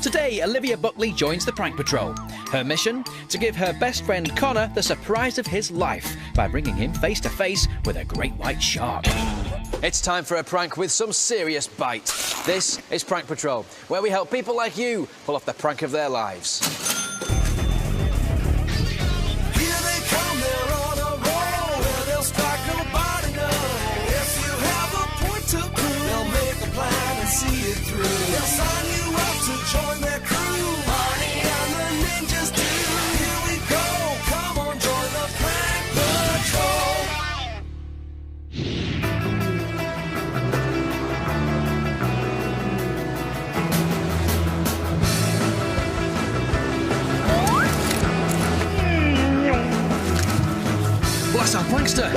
Today, Olivia Buckley joins the Prank Patrol. Her mission? To give her best friend Conor the surprise of his life by bringing him face to face with a great white shark. It's time for a prank with some serious bite. This is Prank Patrol, where we help people like you pull off the prank of their lives. See it through. They'll sign you up to join their crew. Marty and the ninjas do. Here we go. Come on, join the Prank Patrol. Blast out, Prankster!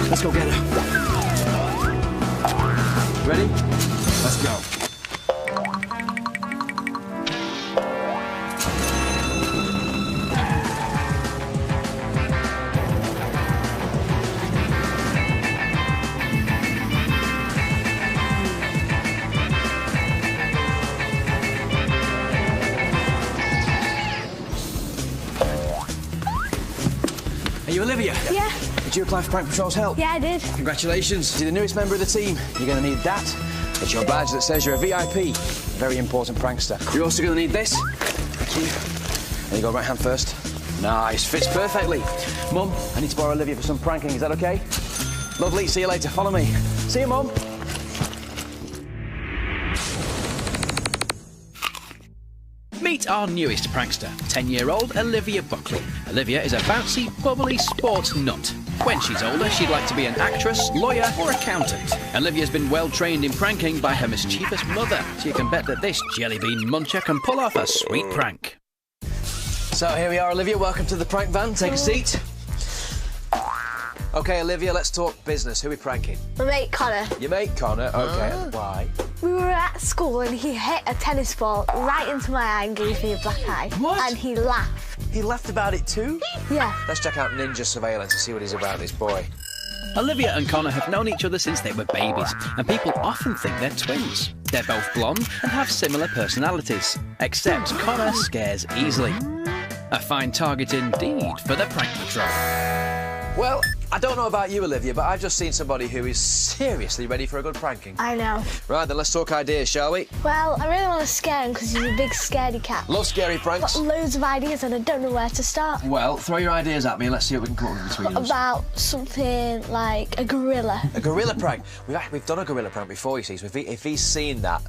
Let's go get her. Ready? Let's go. Are you Olivia? Yeah. Did you apply for Prank Patrol's help? Yeah, I did. Congratulations. You're the newest member of the team. You're going to need that. It's your badge that says you're a VIP. Very important prankster. You're also going to need this. Thank you. There you go, right hand first. Nice, fits perfectly. Mum, I need to borrow Olivia for some pranking. Is that OK? Lovely, see you later. Follow me. See you, Mum. Meet our newest prankster, 10-year-old Olivia Buckley. Olivia is a bouncy, bubbly sports nut. When she's older, she'd like to be an actress, lawyer or accountant. Olivia's been well trained in pranking by her mischievous mother, so you can bet that this jelly bean muncher can pull off a sweet prank. So here we are, Olivia. Welcome to the prank van. Take a seat. OK, Olivia, let's talk business. Who are we pranking? My mate Conor. Your mate Conor? OK, why? We were at school and he hit a tennis ball right into my eye and gave me a black eye. What? And he laughed. He laughed about it too? Yeah. Let's check out Ninja Surveillance to see what he's about, this boy. Olivia and Conor have known each other since they were babies, and people often think they're twins. They're both blonde and have similar personalities, except Conor scares easily. A fine target indeed for the Prank Patrol. Well, I don't know about you, Olivia, but I've just seen somebody who is seriously ready for a good pranking. I know. Right, then let's talk ideas, shall we? Well, I really want to scare him because he's a big scaredy cat. Love scary pranks. I've got loads of ideas and I don't know where to start. Well, throw your ideas at me and let's see what we can come up with between us. About something like a gorilla. A gorilla prank? We've done a gorilla prank before, you see, so if he's seen that,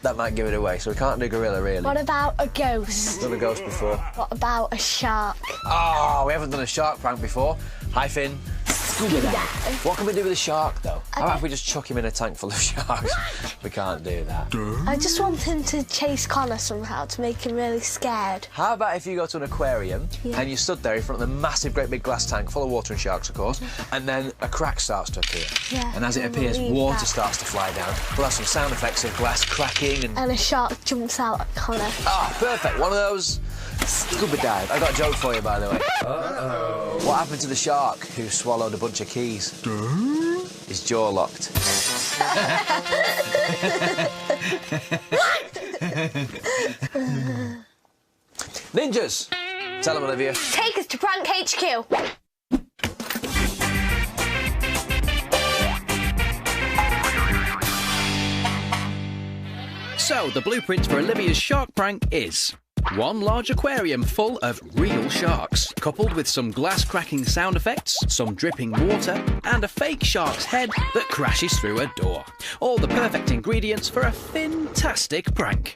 that might give it away, so we can't do gorilla, really. What about a ghost? Done a ghost before. What about a shark? Oh, we haven't done a shark prank before. Hi, Finn. What can we do with a shark, though? How about if we just chuck him in a tank full of sharks? We can't do that. I just want him to chase Conor somehow to make him really scared. How about if you go to an aquarium and you stood there in front of the massive, great big glass tank full of water and sharks, of course, and then a crack starts to appear. Yeah, and as it appears, water starts to fly down. We'll have some sound effects of glass cracking and... And a shark jumps out at Conor. Ah, perfect. One of those scuba dive. I got a joke for you, by the way. Uh-oh. What happened to the shark who swallowed a bunch of keys? His jaw locked. Ninjas! Tell them, Olivia. Take us to Prank HQ. So, the blueprint for Olivia's shark prank is... one large aquarium full of real sharks, coupled with some glass-cracking sound effects, some dripping water, and a fake shark's head that crashes through a door. All the perfect ingredients for a fantastic prank.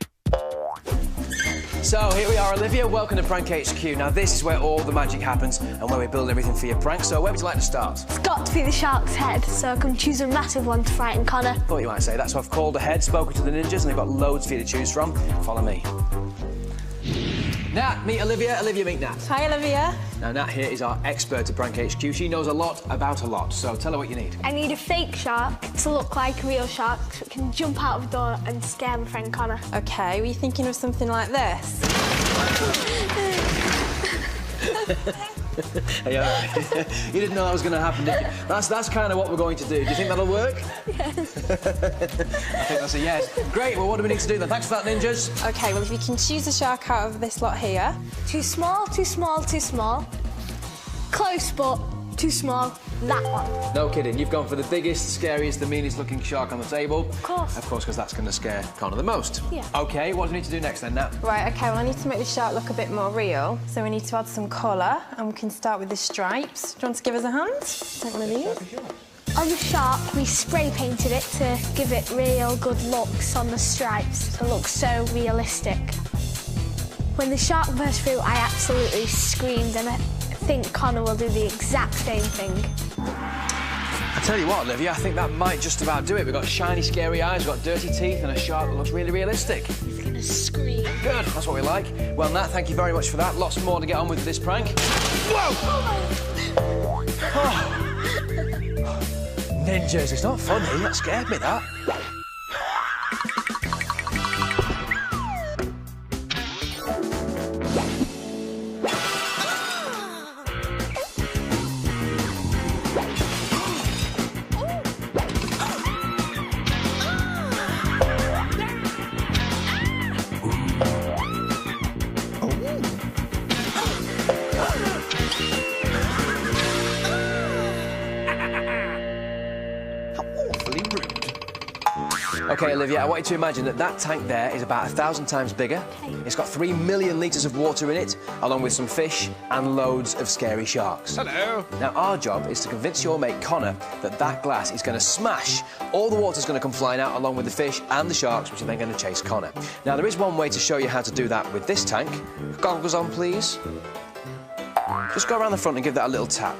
So, here we are, Olivia. Welcome to Prank HQ. Now, this is where all the magic happens and where we build everything for your prank. So, where would you like to start? It's got to be the shark's head, so I can choose a massive one to frighten Conor. Thought you might say that, so I've called ahead, spoken to the ninjas, and they've got loads for you to choose from. Follow me. Nat, meet Olivia. Olivia, meet Nat. Hi, Olivia. Now, Nat here is our expert at Prank HQ. She knows a lot about a lot, so tell her what you need. I need a fake shark to look like a real shark so it can jump out of the door and scare my friend Conor. OK, were you thinking of something like this? Yeah. You didn't know that was going to happen, did you? That's kind of what we're going to do. Do you think that'll work? Yes. I think that's a yes. Great, well, what do we need to do then? Thanks for that, ninjas. OK, well, if you can choose a shark out of this lot here. Too small, too small, too small. Close, but too small. That one. No kidding, you've gone for the biggest, scariest, the meanest looking shark on the table. Of course. Of course, because that's going to scare Conor the most. Yeah. OK, what do we need to do next then, Nat? Right, OK, well, I need to make the shark look a bit more real. So we need to add some colour, and we can start with the stripes. Do you want to give us a hand? Take one of these. On the shark, we spray painted it to give it real good looks on the stripes. It looks so realistic. When the shark burst through, I absolutely screamed, and I think Conor will do the exact same thing. I tell you what, Olivia, I think that might just about do it. We've got shiny, scary eyes, we've got dirty teeth, and a shark that looks really realistic. He's gonna scream. Good, that's what we like. Well, Nat, thank you very much for that. Lots more to get on with this prank. Whoa! Oh. Ninjas, it's not funny. That scared me, that. OK, Olivia, I want you to imagine that that tank there is about 1,000 times bigger. OK. It's got 3 million litres of water in it, along with some fish and loads of scary sharks. Hello. Now, our job is to convince your mate Conor that that glass is going to smash. All the water's going to come flying out, along with the fish and the sharks, which are then going to chase Conor. Now, there is one way to show you how to do that with this tank. Goggles on, please. Just go around the front and give that a little tap.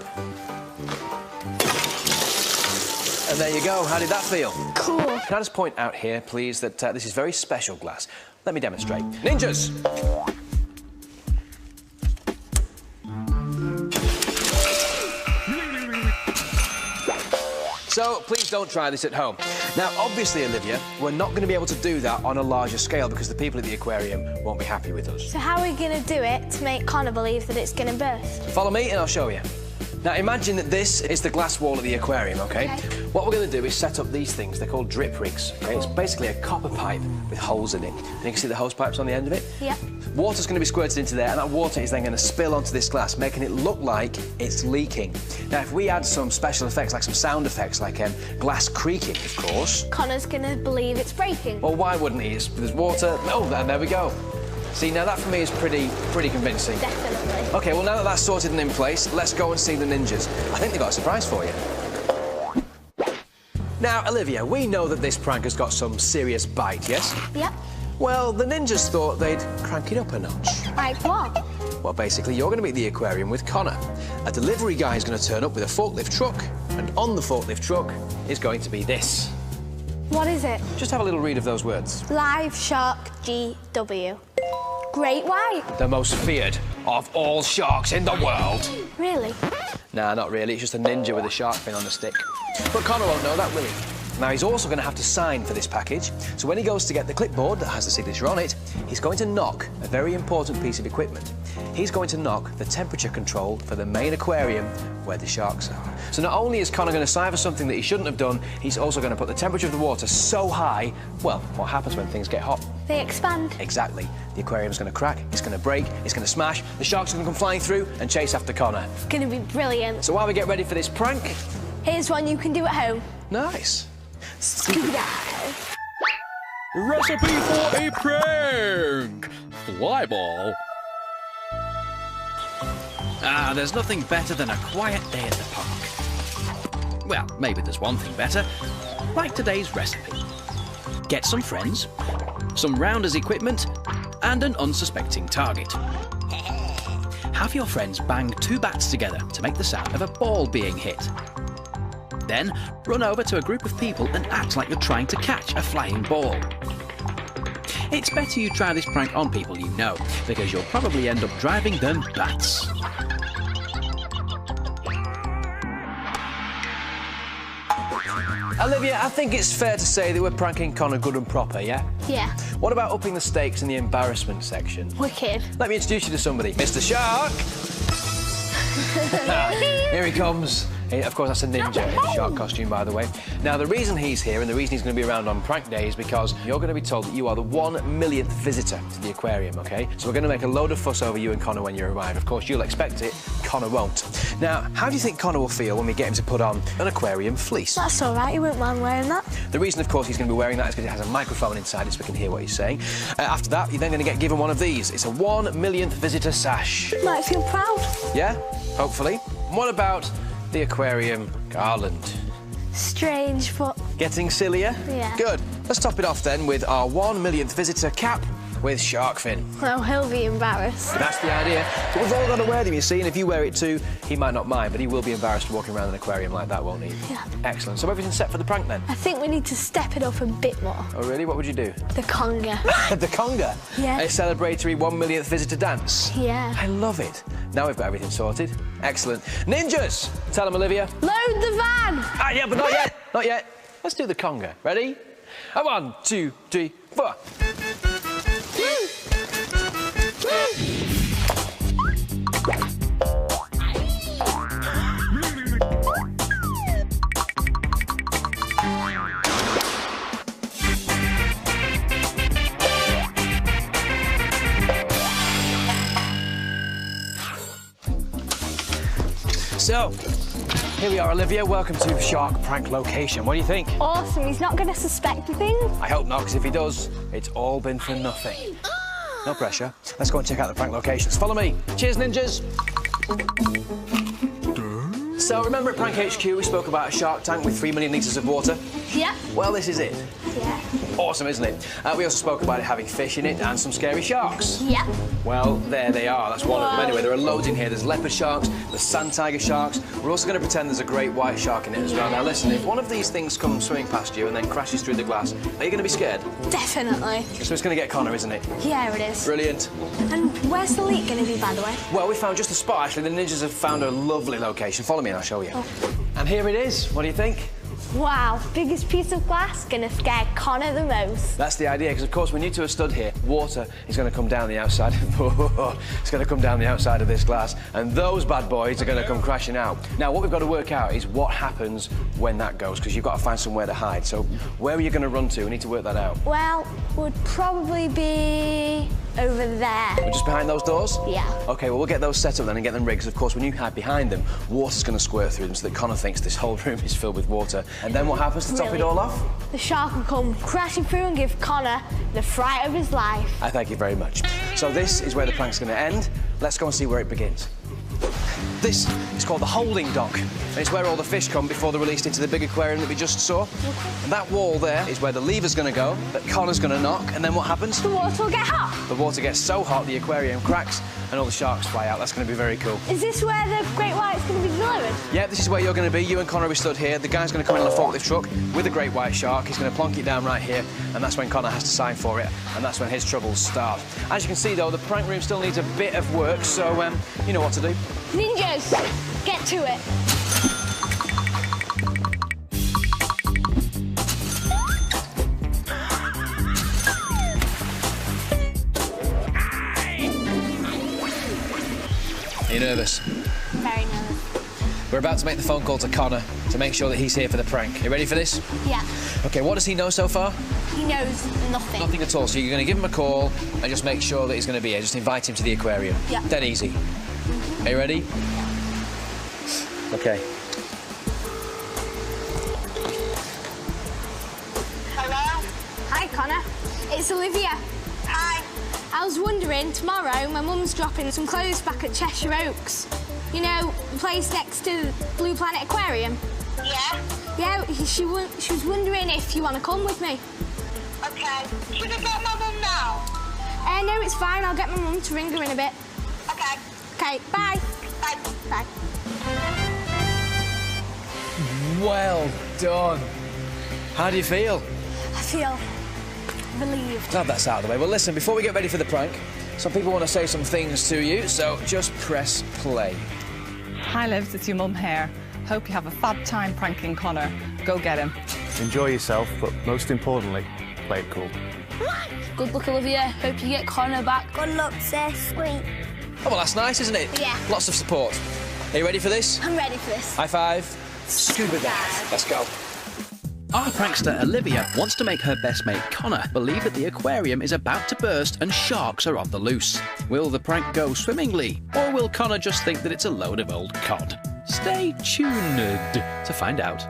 And there you go. How did that feel? Cool. Can I just point out here, please, that this is very special glass. Let me demonstrate. Ninjas! So, please don't try this at home. Now, obviously, Olivia, we're not going to be able to do that on a larger scale because the people at the aquarium won't be happy with us. So how are we gonna do it to make Conor believe that it's gonna burst? Follow me and I'll show you. Now, imagine that this is the glass wall of the aquarium, OK? What we're going to do is set up these things. They're called drip rigs, OK? It's basically a copper pipe with holes in it. And you can see the hose pipes on the end of it? Yep. Water's going to be squirted into there, and that water is then going to spill onto this glass, making it look like it's leaking. Now, if we add some special effects, like some sound effects, like glass creaking, of course... Conor's gonna believe it's breaking. Well, why wouldn't he? There's water... Oh, there we go. See, now that for me is pretty convincing. Definitely. OK, well, now that that's sorted and in place, let's go and see the ninjas. I think they've got a surprise for you. Now, Olivia, we know that this prank has got some serious bite, yes? Yep. Well, the ninjas thought they'd crank it up a notch. Like what? Well, basically, you're going to be at the aquarium with Conor. A delivery guy is going to turn up with a forklift truck, and on the forklift truck is going to be this. What is it? Just have a little read of those words. Live Shark GW. Great white. The most feared of all sharks in the world. Really? Nah, not really. It's just a ninja with a shark fin on a stick. But Conor won't know that, will he? Now, he's also going to have to sign for this package, so when he goes to get the clipboard that has the signature on it, he's going to knock a very important piece of equipment. He's going to knock the temperature control for the main aquarium where the sharks are. So not only is Conor going to sign for something that he shouldn't have done, he's also going to put the temperature of the water so high, well, what happens when things get hot? They expand. Exactly. The aquarium's going to crack, it's going to break, it's going to smash, the sharks are going to come flying through and chase after Conor. It's gonna be brilliant. So while we get ready for this prank... Here's one you can do at home. Nice. Scuba dive. Recipe for a prank! Flyball. Ah, there's nothing better than a quiet day at the park. Well, maybe there's one thing better. Like today's recipe. Get some friends, some rounders equipment, and an unsuspecting target. Have your friends bang 2 bats together to make the sound of a ball being hit. Then, run over to a group of people and act like you're trying to catch a flying ball. It's better you try this prank on people you know, because you'll probably end up driving them bats. Olivia, I think it's fair to say that we're pranking Conor good and proper, yeah? Yeah. What about upping the stakes in the embarrassment section? Wicked. Let me introduce you to somebody. Mr. Shark! Here he comes. Of course, that's a ninja in a shark costume, by the way. Now, the reason he's here and the reason he's going to be around on prank day is because you're going to be told that you are the 1 millionth visitor to the aquarium, OK? So we're going to make a load of fuss over you and Conor when you arrive. Of course, you'll expect it. Conor won't. Now, how do you think Conor will feel when we get him to put on an aquarium fleece? That's all right, he won't mind wearing that. The reason, of course, he's going to be wearing that is because it has a microphone inside it so we can hear what he's saying. After that, you're then going to get given one of these. It's a 1 millionth visitor sash. Might feel proud. Yeah, hopefully. And what about the aquarium garland? Strange, but... Getting sillier? Yeah. Good. Let's top it off then with our 1 millionth visitor cap with shark fin. Well, he'll be embarrassed. That's the idea. But we've all got to wear them, you see, and if you wear it too, he might not mind, but he will be embarrassed walking around an aquarium like that, won't he? Yeah. Excellent. So everything's set for the prank then? I think we need to step it up a bit more. Oh, really? What would you do? The conga. The conga? Yeah. A celebratory 1 millionth visitor dance? Yeah. I love it. Now we've got everything sorted. Excellent. Ninjas! Tell them, Olivia. Load the van! Ah, yeah, but not yet. Not yet. Let's do the conga. Ready? 1, 2, 3, 4. So, here we are, Olivia. Welcome to Shark Prank Location. What do you think? Awesome, he's not going to suspect a thing. I hope not, because if he does, it's all been for nothing. No pressure. Let's go and check out the prank locations. Follow me. Cheers, ninjas. So, remember at Prank HQ we spoke about a shark tank with 3 million litres of water? Yeah. Well, this is it. Yeah. Awesome, isn't it? We also spoke about it having fish in it and some scary sharks. Yeah. Well, there they are. That's one of them. Whoa. Anyway, there are loads in here. There's leopard sharks, there's sand tiger sharks. We're also going to pretend there's a great white shark in it as well. Now, listen, if one of these things comes swimming past you and then crashes through the glass, are you going to be scared? Definitely. So it's going to get Conor, isn't it? Yeah, it is. Brilliant. And where's the leak going to be, by the way? Well, we found just the spot, actually. The ninjas have found a lovely location. Follow me and I'll show you. And here it is. What do you think? Wow, biggest piece of glass going to scare Conor the most. That's the idea, because of course when you two are stood here, water is going to come down the outside. It's going to come down the outside of this glass, and those bad boys are going to come crashing out. Now, what we've got to work out is what happens when that goes, because you've got to find somewhere to hide. So, where are you going to run to? We need to work that out. Well, would probably be over there. We're just behind those doors? Yeah. OK, well, we'll get those set up then and get them rigged. 'Cause of course, when you hide behind them, water's going to squirt through them so that Conor thinks this whole room is filled with water. And then what happens to top it all off? The shark will come crashing through and give Conor the fright of his life. I thank you very much. So this is where the prank's going to end. Let's go and see where it begins. This is called the holding dock, and it's where all the fish come before they're released into the big aquarium that we just saw. And that wall there is where the lever's going to go, that Conor's going to knock, and then what happens? The water will get hot. The water gets so hot the aquarium cracks and all the sharks fly out. That's going to be very cool. Is this where the great white's going to be delivered? Yeah, this is where you're going to be. You and Conor will be stood here. The guy's going to come in on a forklift truck with a great white shark. He's going to plonk it down right here, and that's when Conor has to sign for it, and that's when his troubles start. As you can see, though, the prank room still needs a bit of work, so you know what to do. Ninjas, get to it. Are you nervous? Very nervous. We're about to make the phone call to Conor to make sure that he's here for the prank. You ready for this? Yeah. OK, what does he know so far? He knows nothing. Nothing at all. So you're going to give him a call and just make sure that he's going to be here. Just invite him to the aquarium. Yeah. Dead easy. Are you ready? OK. Hello? Hi, Conor. It's Olivia. Hi. I was wondering, tomorrow my mum's dropping some clothes back at Cheshire Oaks. You know, the place next to Blue Planet Aquarium? Yeah? Yeah, she was wondering if you want to come with me. Okay. Should I get my mum now? No, it's fine. I'll get my mum to ring her in a bit. Okay. OK, bye. Bye. Bye. Well done. How do you feel? I feel relieved. Glad that's out of the way. Well, listen, before we get ready for the prank, some people want to say some things to you, so just press play. Hi, Livs, it's your mum here. Hope you have a fab time pranking Conor. Go get him. Enjoy yourself, but most importantly, play it cool. Good luck, Olivia. Hope you get Conor back. Good luck, sis. Sweet. Oh, well, that's nice, isn't it? Yeah. Lots of support. Are you ready for this? I'm ready for this. High five. Scuba dive. Let's go. Our prankster Olivia wants to make her best mate Conor believe that the aquarium is about to burst and sharks are on the loose. Will the prank go swimmingly, or will Conor just think that it's a load of old cod? Stay tuned to find out.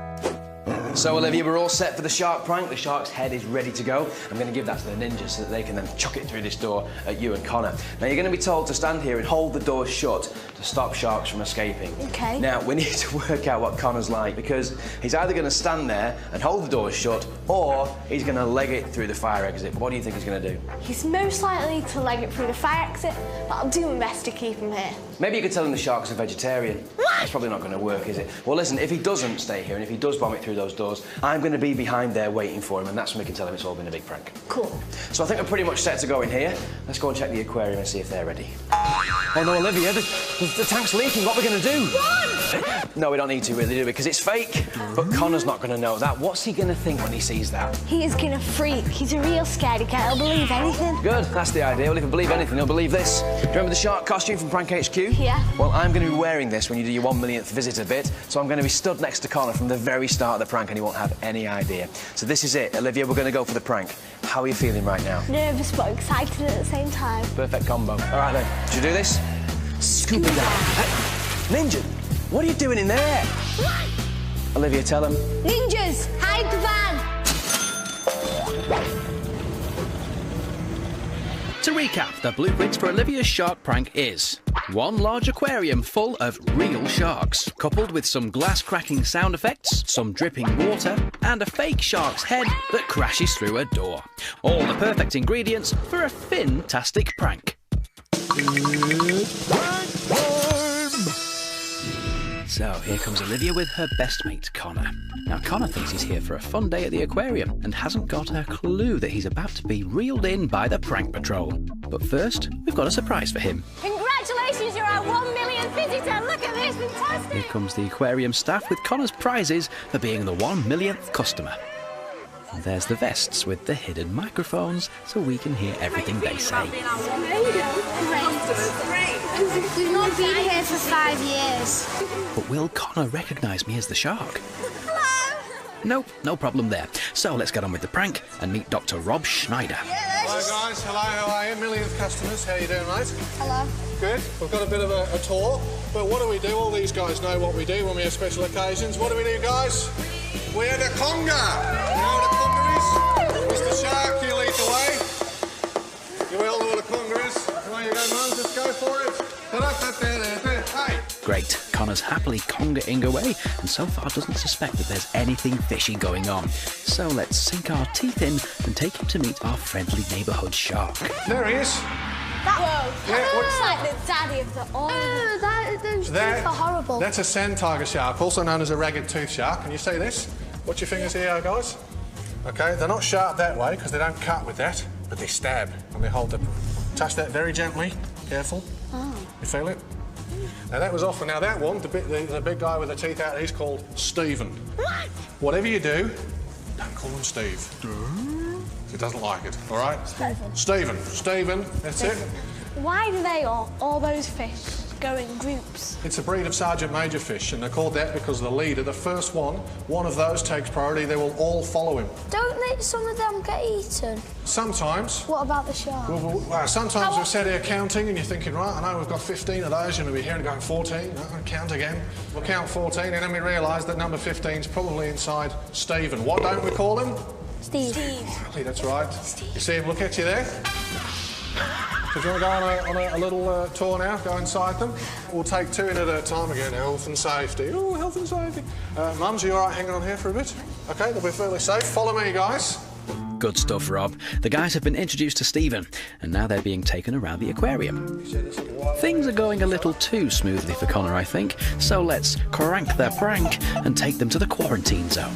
So, Olivia, we're all set for the shark prank. The shark's head is ready to go. I'm going to give that to the ninjas so that they can then chuck it through this door at you and Conor. Now, you're going to be told to stand here and hold the door shut to stop sharks from escaping. OK. Now, we need to work out what Conor's like, because he's either going to stand there and hold the door shut, or he's going to leg it through the fire exit. What do you think he's going to do? He's most likely to leg it through the fire exit, but I'll do my best to keep him here. Maybe you could tell him the shark's a vegetarian. It's probably not going to work, is it? Well, listen, if he doesn't stay here and if he does vomit through those doors, I'm going to be behind there waiting for him, and that's when we can tell him it's all been a big prank. Cool. So I think we're pretty much set to go in here. Let's go and check the aquarium and see if they're ready. Oh no, Olivia, the tank's leaking. What are we going to do? Run! No, we don't need to really, do we? Because it's fake. But Conor's not going to know that. What's he going to think when he sees that? He is going to freak. He's a real scaredy cat. He'll believe anything. Good, that's the idea. Well, if he'll believe anything, he'll believe this. Do you remember the shark costume from Prank HQ? Yeah. Well, I'm going to be wearing this when you do your 1 millionth visitor bit, so I'm going to be stood next to Conor from the very start of the prank and he won't have any idea. So this is it. Olivia, we're going to go for the prank. How are you feeling right now? Nervous but excited at the same time. Perfect combo. All right, then. Should we do this? Scuba dive. Hey, Ninja, what are you doing in there? What? Olivia, tell him. Ninjas, hide the van! To recap, the blueprint for Olivia's shark prank is one large aquarium full of real sharks, coupled with some glass-cracking sound effects, some dripping water, and a fake shark's head that crashes through a door. All the perfect ingredients for a fin-tastic prank. So here comes Olivia with her best mate, Conor. Now, Conor thinks he's here for a fun day at the aquarium and hasn't got a clue that he's about to be reeled in by the prank patrol. But first, we've got a surprise for him. Congratulations, you're our 1 millionth visitor. Look at this, fantastic. Here comes the aquarium staff with Conor's prizes for being the 1 millionth customer. And there's the vests with the hidden microphones so we can hear everything they say. We've not been here for 5 years. But will Conor recognise me as the shark? Hello. Nope, no problem there. So let's get on with the prank and meet Dr. Rob Schneider. Hello guys, hello, how are you? Millionth customers, how you doing, mate? Hello. Good. We've got a bit of a tour, but what do we do? All these guys know what we do when we have special occasions. What do we do, guys? We're the conga. You know what a conga is? Mr. Shark, you lead the way. You all know what a conga is. Away you go, Mum, just go for it. Hey. Great. Conor's happily conga-ing away and so far doesn't suspect that there's anything fishy going on. So let's sink our teeth in and take him to meet our friendly neighbourhood shark. There he is. That looks like the daddy of the old. Those teeth are horrible. That's a sand tiger shark, also known as a ragged tooth shark. Can you see this? Watch your fingers here, guys. OK, they're not sharp that way because they don't cut with that, but they stab and they hold it. Touch that very gently. Careful. Oh. You feel it? Now that was off, and now that one, the big guy with the teeth out, he's called Stephen. What? Whatever you do, don't call him Steve. He doesn't like it, all right? Stephen, that's it. Why do they all those fish go in groups? It's a breed of Sergeant Major fish, and they're called that because the leader, the first one of those takes priority, they will all follow him. Don't some of them get eaten? Sometimes. What about the shark? Well, sometimes we're sat here counting and you're thinking, right, I know we've got 15 of those, and we'll be here and going 14, count again. We'll count 14 and then we realise that number 15's probably inside Stephen. What don't we call him? Steve. Really, that's right. You see him look at you there? So do you want to go on a little tour now? Go inside them? We'll take 2 in at a time again. Health and safety. Oh, health and safety. Mums, are you all right hanging on here for a bit? OK, they'll be fairly safe. Follow me, guys. Good stuff, Rob. The guys have been introduced to Stephen, and now they're being taken around the aquarium. Things are going a little too smoothly for Conor, I think, so let's crank their prank and take them to the quarantine zone.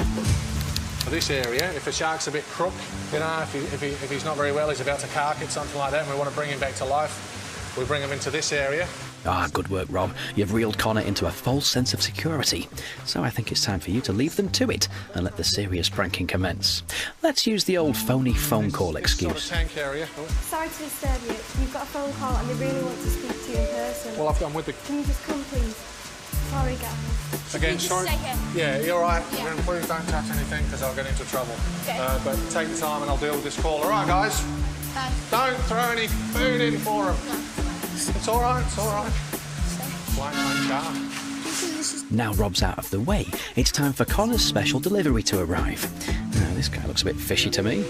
For this area, if a shark's a bit crook, you know, if he's not very well, he's about to cark it, something like that, and we want to bring him back to life, we bring him into this area. Ah, good work, Rob. You've reeled Conor into a false sense of security. So I think it's time for you to leave them to it and let the serious pranking commence. Let's use the old phony phone call excuse. Sort of tank area. Sorry to disturb you. You've got a phone call and they really want to speak to you in person. Well, I'm with the... Can you just come, please? before we go. Again, Just sorry. stay here. Yeah, you're all right. Yeah. Please don't touch anything because I'll get into trouble. Okay. But take your time and I'll deal with this call. All right, guys? Bye. Don't throw any food in for them. No. It's all right, it's all right. Blind man shark. Now Rob's out of the way, it's time for Conor's special delivery to arrive. Now, this guy looks a bit fishy to me.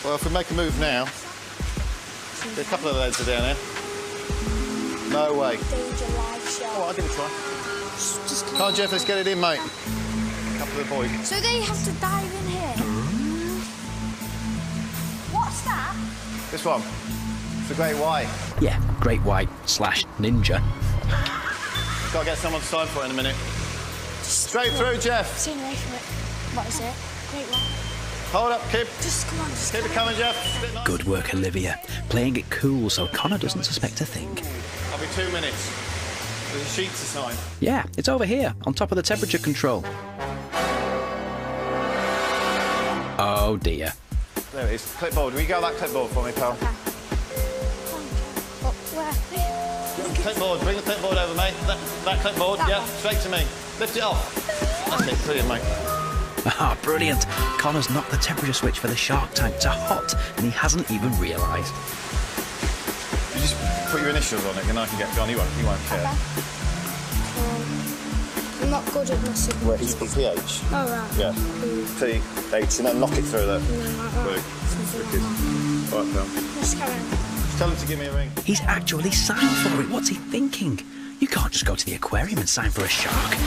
Well, if we make a move now, a couple of those are down there. No way. Danger live show. Oh, I'll give it a try. Come on, Jeff, let's get it in, mate. A couple of boys. So they have to dive in here. What's that? This one. It's a great white. Yeah, great white / ninja. Got to get someone to sign for it in a minute. Straight through, Jeff. Stay away from it. What is it? Great one. Hold up, Kip. Just come on, just Keep it coming, Jeff. Bit nice. Good work, Olivia. Playing it cool so Conor doesn't suspect a thing. I'll be 2 minutes. There's a sheet to sign. Yeah, it's over here, on top of the temperature control. Oh dear. There it is. Clipboard. Will you go that clipboard for me, pal? Where? Clipboard. Bring the clipboard over, mate. That clipboard. That yeah, one. straight to me. Lift it off. That's it. Brilliant, mate. Ah, brilliant. Conor's knocked the temperature switch for the shark tank to hot, and he hasn't even realised. You just put your initials on it, and I can get gone. He won't care. I'm not good at my signals. Where he's pH. Oh, right. Yeah. T, H, and then knock it through there. Right. All right, pal. Let's carry on. Just tell him to give me a ring. He's actually signed for it. What's he thinking? You can't just go to the aquarium and sign for a shark.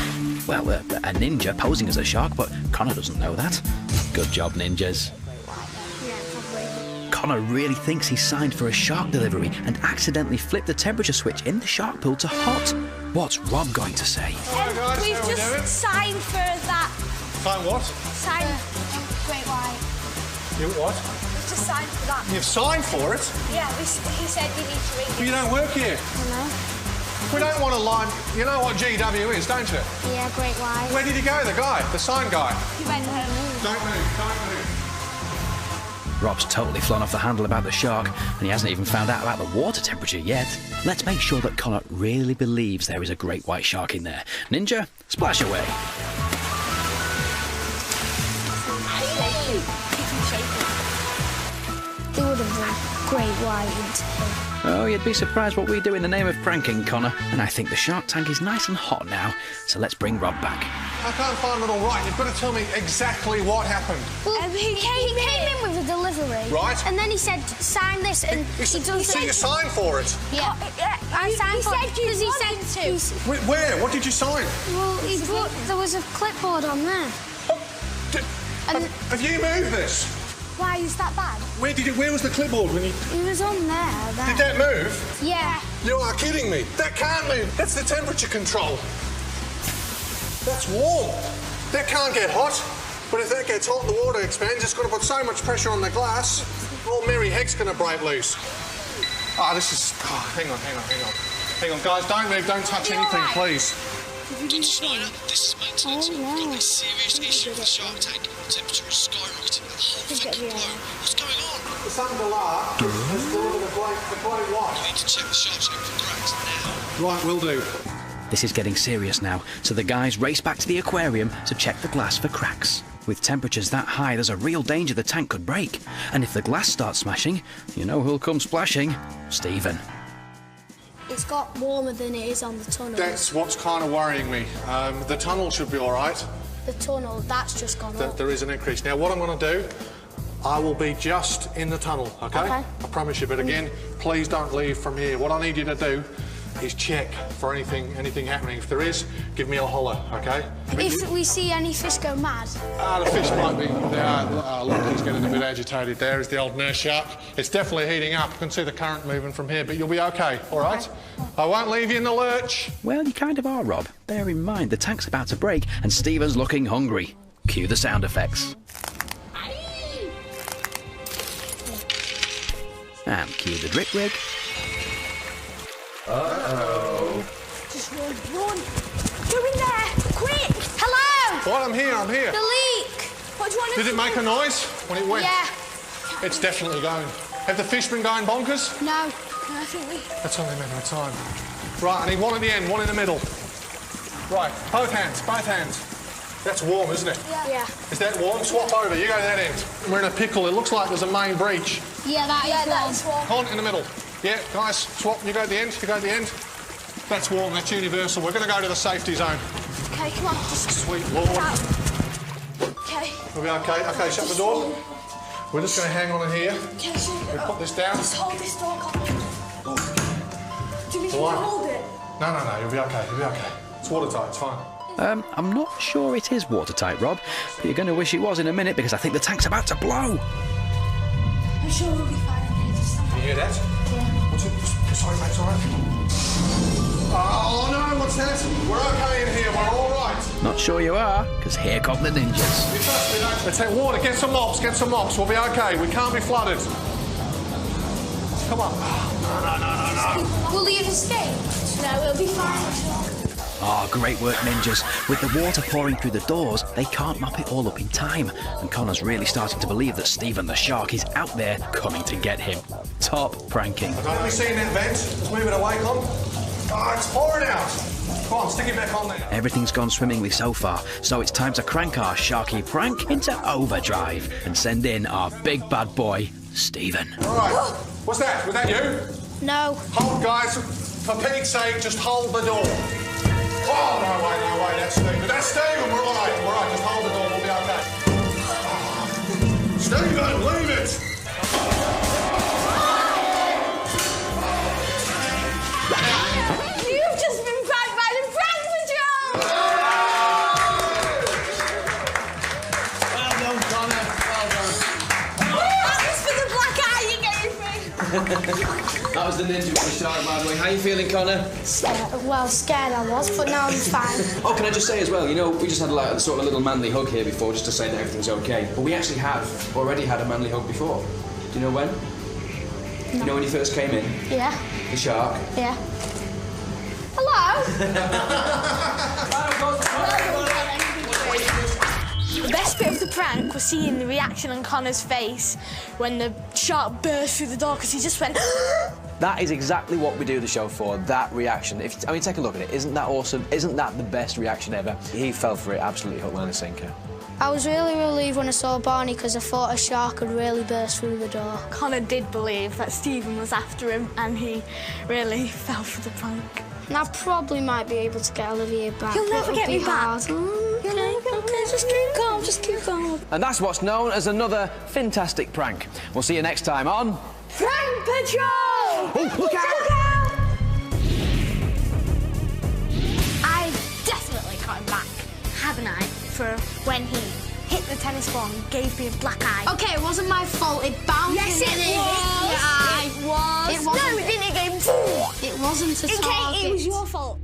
Well, a ninja posing as a shark, but Conor doesn't know that. Good job, ninjas. Yeah, probably. Conor really thinks he's signed for a shark delivery and accidentally flipped the temperature switch in the shark pool to hot. What's Rob going to say? guys, We've how we doing? just signed for that. Sign what? Signed Great White. You what? We've just signed for that. You've signed for it? Yeah, he said you need to ring But you don't work here. I know. We don't want to line... You know what GW is, don't you? Yeah, Great White. Where did he go, the guy? The sign guy? He went home. Don't move, don't move. Rob's totally flown off the handle about the shark, and he hasn't even found out about the water temperature yet. Let's make sure that Conor really believes there is a great white shark in there. Ninja, splash away. They would have done Great White. Oh, you'd be surprised what we do in the name of pranking, Conor. And I think the shark tank is nice and hot now, so let's bring Rob back. I can't find it all right. You've got to tell me exactly what happened. Well, he came in with a delivery. Right. And then he said, sign this, and he doesn't... So you signed for it? Yeah. I signed for it because he said to. Where? What did you sign? Well, there was a clipboard on there. Have you moved this? Why is that bad? Where was the clipboard when you... It was on there. Did that move? Yeah. You are kidding me. That can't move. That's the temperature control. That's warm. That can't get hot. But if that gets hot and the water expands, it's going to put so much pressure on the glass, all Mary Heck's going to break loose. Ah, this is... Oh, hang on. Hang on, guys, don't move, don't touch anything, please. Dr. Snyder, this is maintenance. We've got a serious issue with the shark tank. The temperature is skyrocketing. The whole thing can blow. What's going on? The Sunderlar has delivered a great white. You need to check the shark tank for cracks now. Right, will do. This is getting serious now, so the guys race back to the aquarium to check the glass for cracks. With temperatures that high, there's a real danger the tank could break. And if the glass starts smashing, you know who'll come splashing? Stephen. It's got warmer than it is on the tunnel. That's what's kind of worrying me. The tunnel should be all right. The tunnel, that's just gone up. There is an increase. Now, what I'm going to do, I will be just in the tunnel, OK? I promise you. But again, please don't leave from here. What I need you to do is check for anything happening. If there is, give me a holler, OK? If we see any fish go mad? The fish might be... look, he's getting a bit agitated there. Is the old nurse shark. It's definitely heating up. You can see the current moving from here, but you'll be OK, all right? I won't leave you in the lurch. Well, you kind of are, Rob. Bear in mind, the tank's about to break and Stephen's looking hungry. Cue the sound effects. And cue the drip rig. Uh-oh. Just run. Go in there, quick! Hello! What? I'm here. The leak! What do you want to do? Did it make a noise when it went? Yeah. It's definitely going. Have the fish been going bonkers? No, I think we... That's only a matter of time. Right, I need one at the end, one in the middle. Right, both hands, both hands. That's warm, isn't it? Yeah. Is that warm? Swap over, you go to that end. We're in a pickle, it looks like there's a main breach. Yeah, that is warm. On in the middle. Yeah, guys, swap, you go to the end, you go to the end. That's warm, that's universal. We're going to go to the safety zone. Okay, come on, just... Sweet Lord. Okay. We'll be okay. Okay, shut the door. We're just going to hang on in here. Okay, so... We put this down. Just hold this door, Conor. Do you mean you Why? can hold it? No, you'll be okay, you'll be okay. It's watertight, it's fine. I'm not sure it is watertight, Rob, but you're going to wish it was in a minute because I think the tank's about to blow. I'm sure we'll be fine in here. Just stand You hear that? Yeah. What's it? Sorry, mate, sorry. Oh, no, what's that? We're okay in here, we're all right. Not sure you are, because here come the ninjas. You trust me, don't you? Let's take water, get some mops, we'll be okay. We can't be flooded. Come on. No. Will you escape? No, we'll be fine. Oh, great work, ninjas. With the water pouring through the doors, they can't mop it all up in time. And Conor's really starting to believe that Stephen the shark is out there coming to get him. Top pranking. Don't we see in that vent? Let's move it away, Con. Oh, it's pouring out. Come on, stick it back on there. Everything's gone swimmingly so far, so it's time to crank our sharky prank into overdrive and send in our big bad boy, Stephen. All right. What's that? Was that you? No. Hold, guys. For Pete's sake, just hold the door. Oh, no way, that's Stephen. That's Stephen, we're all right, just hold the door, we'll be okay. Oh. Stephen, leave it! You've just been pranked by the prank patrol! Well done, Conor, well done. Thanks for the black eye you gave me! That was the ninja with the shark, by the way. How are you feeling, Conor? Scared I was, but now I'm fine. Oh, can I just say as well, you know, we just had like, sort of a little manly hug here before, just to say that everything's okay. But we actually have already had a manly hug before. Do you know when? No. You know when you first came in? Yeah. The shark? Yeah. Hello? The best bit of the prank was seeing the reaction on Conor's face when the shark burst through the door because he just went... That is exactly what we do the show for, that reaction. I mean, take a look at it. Isn't that awesome? Isn't that the best reaction ever? He fell for it, absolutely hook, line and sinker. I was really relieved when I saw Barney because I thought a shark had really burst through the door. Conor did believe that Stephen was after him and he really fell for the prank. And I probably might be able to get Olivia back. You'll never get me back. Okay, just keep calm, And that's what's known as another fantastic prank. We'll see you next time on... Prank Patrol! Oh, look out! Look out! I definitely got him back, haven't I, for when he hit the tennis ball and gave me a black eye. OK, it wasn't my fault. It bounced. Yes, it was. It was. It wasn't. No, it didn't. It gave me... It wasn't at all. OK, it was your fault.